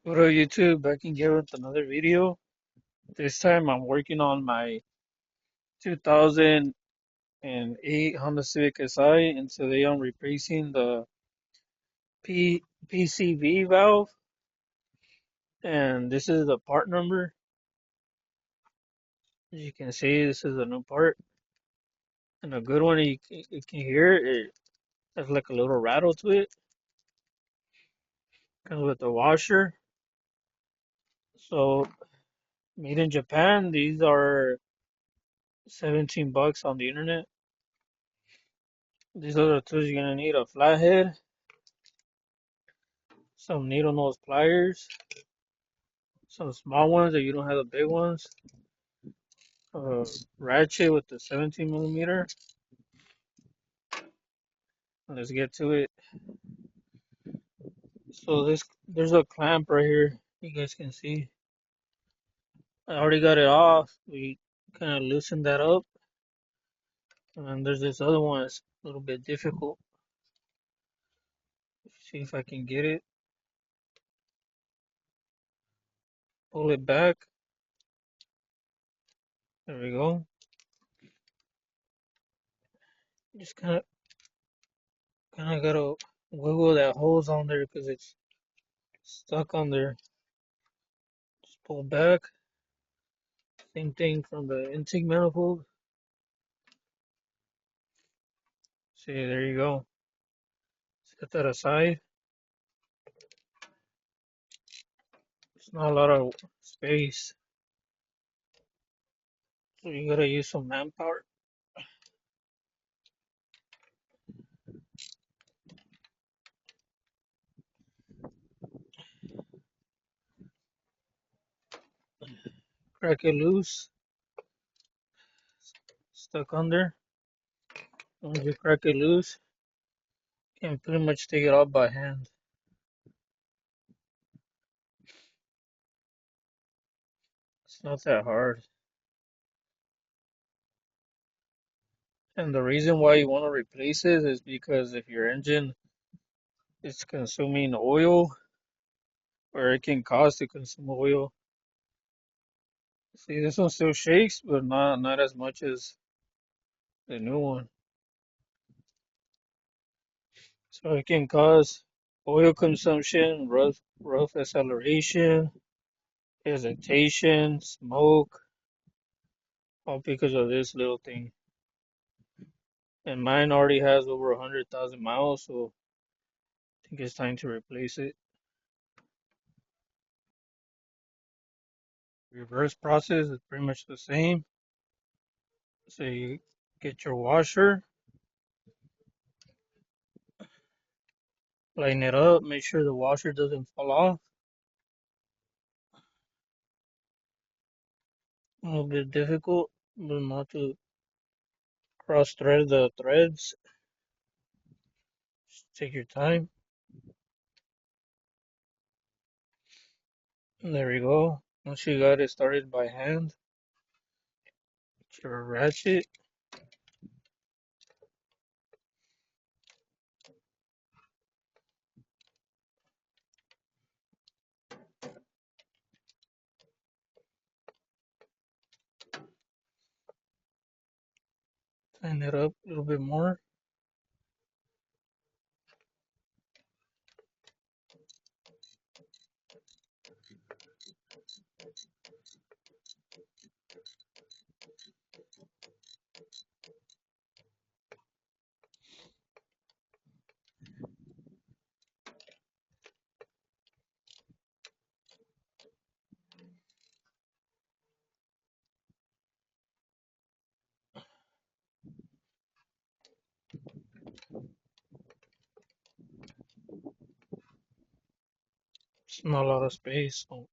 What up, YouTube? Back again with another video. This time I'm working on my 2008 Honda Civic Si, and today I'm replacing the PCV valve. And this is the part number. As you can see, this is a new part. And a good one, you can hear it has like a little rattle to it. Comes with the washer. So, made in Japan, these are 17 bucks on the internet. These are the tools you're gonna need: a flathead, some needle nose pliers, some small ones if you don't have the big ones, a ratchet with the 17 millimeter. Let's get to it. So there's a clamp right here. You guys can see. I already got it off. We kind of loosened that up. And then there's this other one. It's a little bit difficult. See if I can get it. Pull it back. There we go. Just kind of gotta wiggle that hose on there because it's stuck on there. Just pull back. Same thing from the intake manifold. See, there you go. Set that aside. It's not a lot of space, so you gotta use some manpower. Crack it loose, stuck under. Once you crack it loose, you can pretty much take it off by hand. It's not that hard. And the reason why you want to replace it is because if your engine is consuming oil, or it can cause to consume oil. See, this one still shakes, but not as much as the new one. So it can cause oil consumption, rough acceleration, hesitation, smoke, all because of this little thing. And mine already has over 100,000 miles, so I think it's time to replace it. Reverse process is pretty much the same. So you get your washer, line it up, make sure the washer doesn't fall off. A little bit difficult, but not to cross thread the threads. Just take your time. And there we go. Once you got it started by hand, get your ratchet. Tighten it up a little bit more. It's not a lot of space, so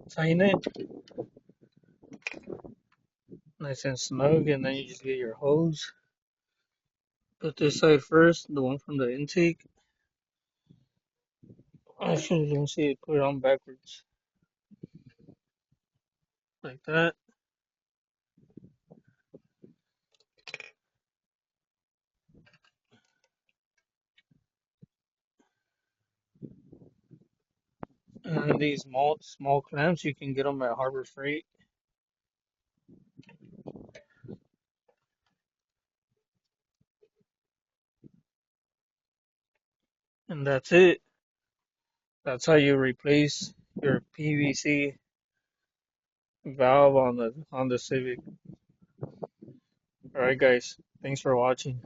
tighten it nice and snug, and then you just get your hose. Put this side first, the one from the intake. Actually, let me see, put it on backwards. Like that. And these small clamps, you can get them at Harbor Freight. And that's it. That's how you replace your PVC valve on the Civic. All right, guys. Thanks for watching.